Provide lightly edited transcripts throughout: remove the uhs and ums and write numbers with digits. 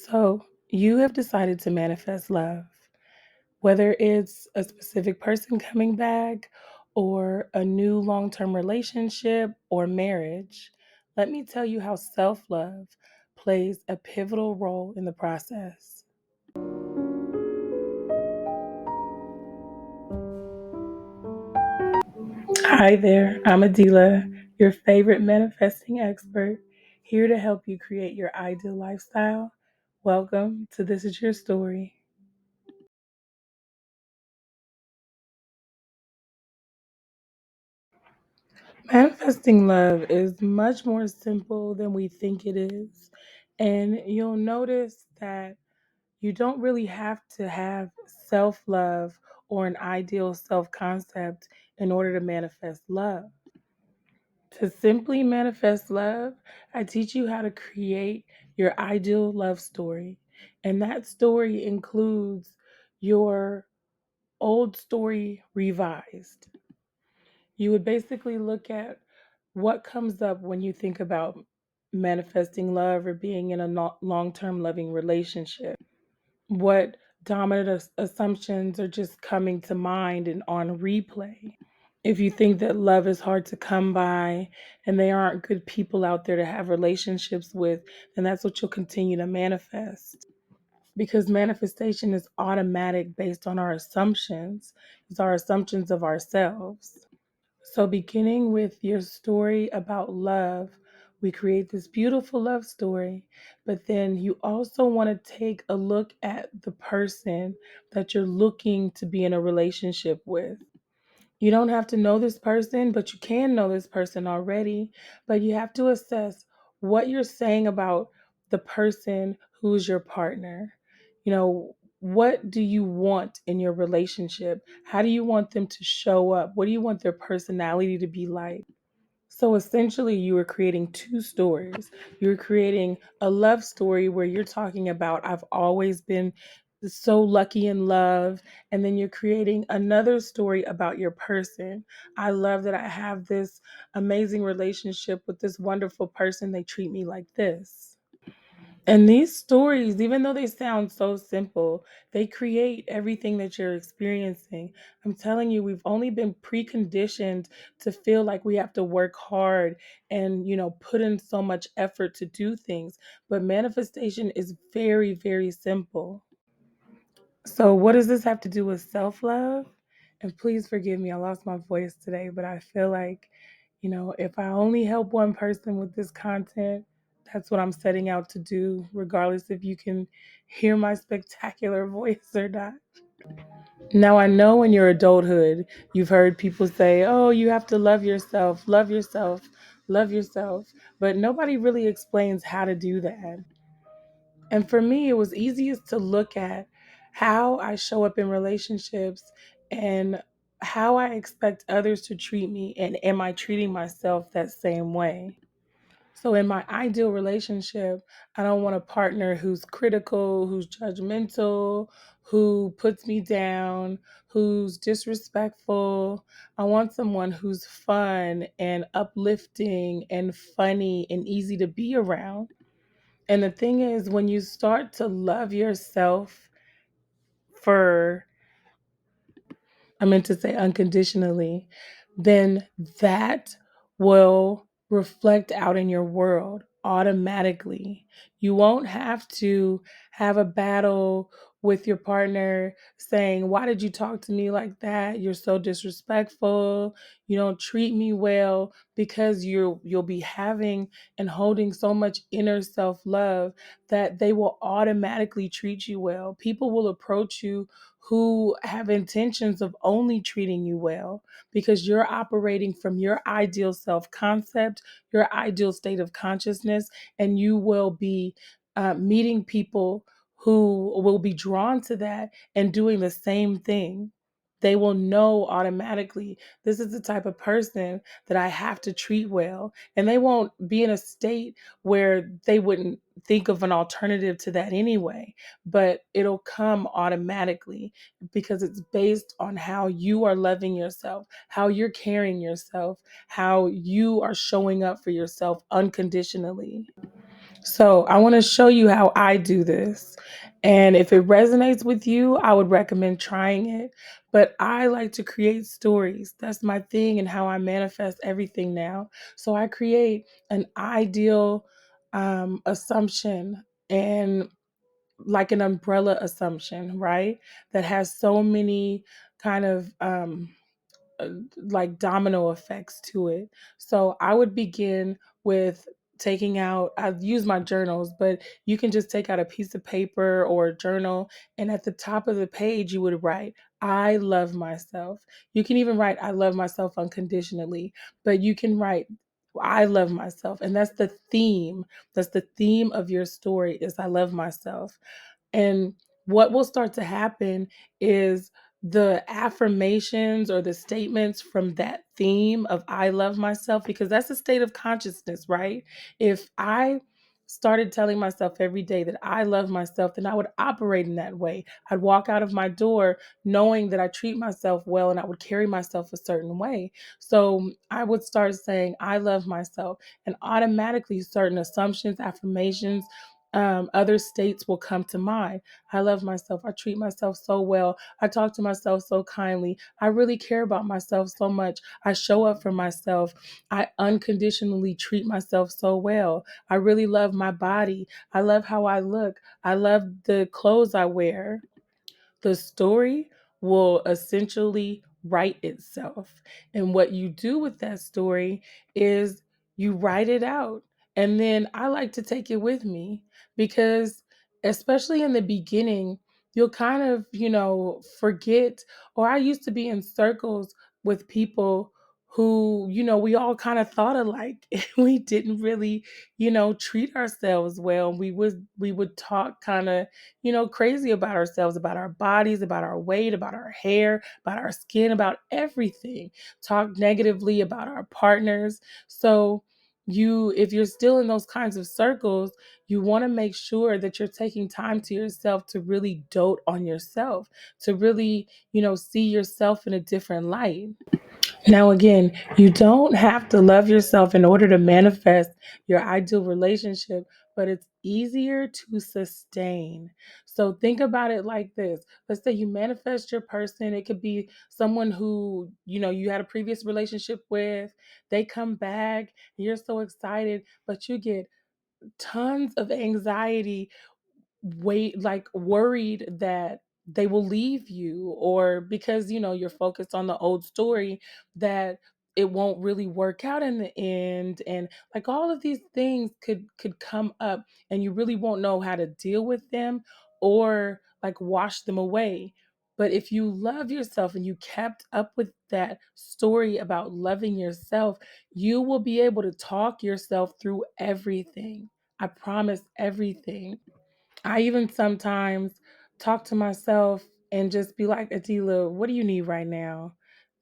So, you have decided to manifest love, whether it's a specific person coming back or a new long term relationship or marriage. Let me tell you how self love plays a pivotal role in the process. Hi there, I'm Adila, your favorite manifesting expert, here to help you create your ideal lifestyle. Welcome to This Is Your Story. Manifesting love is much more simple than we think it is. And you'll notice that you don't really have to have self love or an ideal self concept in order to manifest love. To simply manifest love, I teach you how to create your ideal love story. And that story includes your old story revised. You would basically look at what comes up when you think about manifesting love or being in a long term loving relationship. What dominant assumptions are just coming to mind and on replay. If you think that love is hard to come by and there aren't good people out there to have relationships with, then that's what you'll continue to manifest. Because manifestation is automatic based on our assumptions, it's our assumptions of ourselves. So, beginning with your story about love, we create this beautiful love story, but then you also want to take a look at the person that you're looking to be in a relationship with. You don't have to know this person, but you can know this person already. But you have to assess what you're saying about the person who's your partner. What do you want in your relationship? How do you want them to show up? What do you want their personality to be like? So essentially, you were creating two stories. You're creating a love story where you're talking about, I've always been so lucky in love. And then you're creating another story about your person. I love that I have this amazing relationship with this wonderful person. They treat me like this. And these stories, even though they sound so simple, they create everything that you're experiencing. I'm telling you, we've only been preconditioned to feel like we have to work hard and, put in so much effort to do things. But manifestation is very, very simple. So, what does this have to do with self love? And please forgive me, I lost my voice today, but I feel like, if I only help one person with this content, that's what I'm setting out to do, regardless if you can hear my spectacular voice or not. Now, I know in your adulthood, you've heard people say, oh, you have to love yourself, love yourself, love yourself. But nobody really explains how to do that. And for me, it was easiest to look at how I show up in relationships and how I expect others to treat me. And am I treating myself that same way? So, in my ideal relationship, I don't want a partner who's critical, who's judgmental, who puts me down, who's disrespectful. I want someone who's fun and uplifting and funny and easy to be around. And the thing is, when you start to love yourself for, I meant to say unconditionally, then that will reflect out in your world automatically. You won't have to have a battle with your partner saying, why did you talk to me like that? You're so disrespectful. You don't treat me well, because you'll be having and holding so much inner self-love that they will automatically treat you well. People will approach you who have intentions of only treating you well because you're operating from your ideal self concept, your ideal state of consciousness, and you will be meeting people who will be drawn to that and doing the same thing. They will know automatically, this is the type of person that I have to treat well. And they won't be in a state where they wouldn't think of an alternative to that anyway, but it'll come automatically because it's based on how you are loving yourself, how you're carrying yourself, how you are showing up for yourself unconditionally. So I want to show you how I do this. And if it resonates with you, I would recommend trying it. But I like to create stories. That's my thing and how I manifest everything now. So I create an ideal assumption and like an umbrella assumption, right? That has so many kind of uh, like domino effects to it. So I would begin with taking out, I've used my journals, but you can just take out a piece of paper or a journal. And at the top of the page, you would write, I love myself. You can even write, I love myself unconditionally, but you can write, I love myself. And that's the theme. That's the theme of your story is I love myself. And what will start to happen is the affirmations or the statements from that theme of I love myself, because that's a state of consciousness, right? If I started telling myself every day that I love myself, then I would operate in that way. I'd walk out of my door knowing that I treat myself well and I would carry myself a certain way. So I would start saying, I love myself, and automatically certain assumptions, affirmations, other states will come to mind. I love myself. I treat myself so well. I talk to myself so kindly. I really care about myself so much. I show up for myself. I unconditionally treat myself so well. I really love my body. I love how I look. I love the clothes I wear. The story will essentially write itself. And what you do with that story is you write it out. And then I like to take it with me because, especially in the beginning, you'll kind of, forget. Or I used to be in circles with people who, we all kind of thought alike. We didn't really, treat ourselves well. We would talk kind of crazy about ourselves, about our bodies, about our weight, about our hair, about our skin, about everything. Talk negatively about our partners. So, if you're still in those kinds of circles, you want to make sure that you're taking time to yourself to really dote on yourself, to really, see yourself in a different light. Now, again, you don't have to love yourself in order to manifest your ideal relationship, but it's easier to sustain. So, think about it like this. Let's say you manifest your person. It could be someone who, you had a previous relationship with. They come back, you're so excited, but you get tons of anxiety, worried that they will leave you, or because you're focused on the old story, that it won't really work out in the end, and like all of these things could come up, and you really won't know how to deal with them or like wash them away. But if you love yourself and you kept up with that story about loving yourself, you will be able to talk yourself through everything. I promise, everything. I even sometimes talk to myself and just be like, Adila, what do you need right now?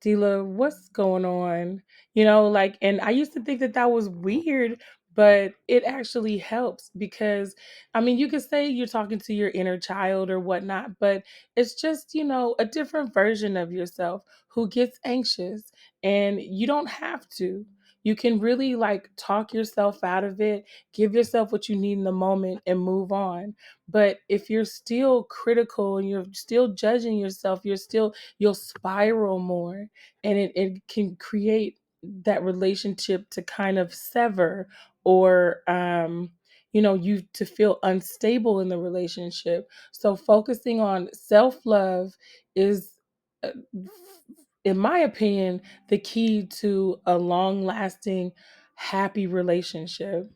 Adila, what's going on? And I used to think that that was weird, but it actually helps because, I mean, you could say you're talking to your inner child or whatnot, but it's just, a different version of yourself who gets anxious, and you don't have to. You can really like talk yourself out of it, give yourself what you need in the moment, and move on. But if you're still critical and you're still judging yourself, you'll spiral more, and it can create that relationship to kind of sever, or you to feel unstable in the relationship. So focusing on self-love is, uh, in my opinion, the key to a long-lasting happy relationship.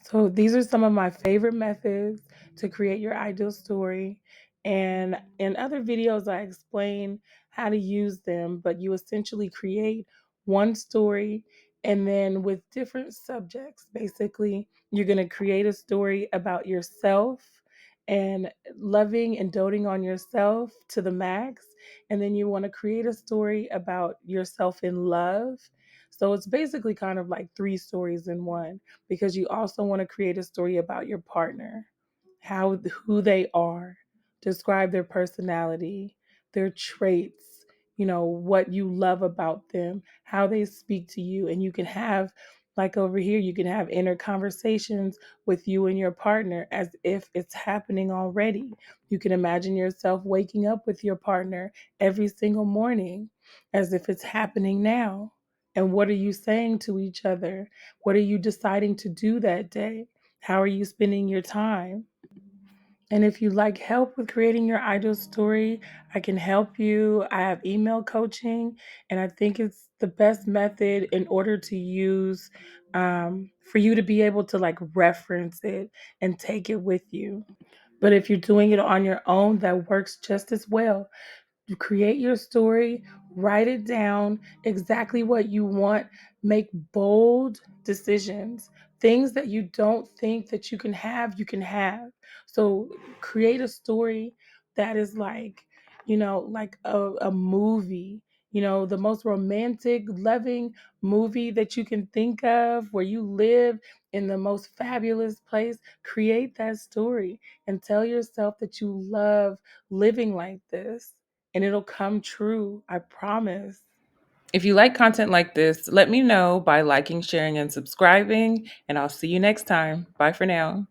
So these are some of my favorite methods to create your ideal story. And in other videos, I explain how to use them, but you essentially create one story, and then with different subjects. Basically, you're going to create a story about yourself and loving and doting on yourself to the max. And then you want to create a story about yourself in love. So it's basically kind of like three stories in one, because you also want to create a story about your partner, who they are, describe their personality, their traits, what you love about them, how they speak to you, and you can have Like over here, you can have inner conversations with you and your partner as if it's happening already. You can imagine yourself waking up with your partner every single morning as if it's happening now. And what are you saying to each other? What are you deciding to do that day? How are you spending your time? And if you like help with creating your ideal story, I can help you. I have email coaching, and I think it's the best method in order to use for you to be able to like reference it and take it with you. But if you're doing it on your own, that works just as well. You create your story, write it down, exactly what you want, make bold decisions. Things that you don't think that you can have, you can have. So create a story that is like, like a movie, the most romantic, loving movie that you can think of where you live in the most fabulous place. Create that story and tell yourself that you love living like this and it'll come true. I promise. If you like content like this, let me know by liking, sharing, and subscribing, and I'll see you next time. Bye for now.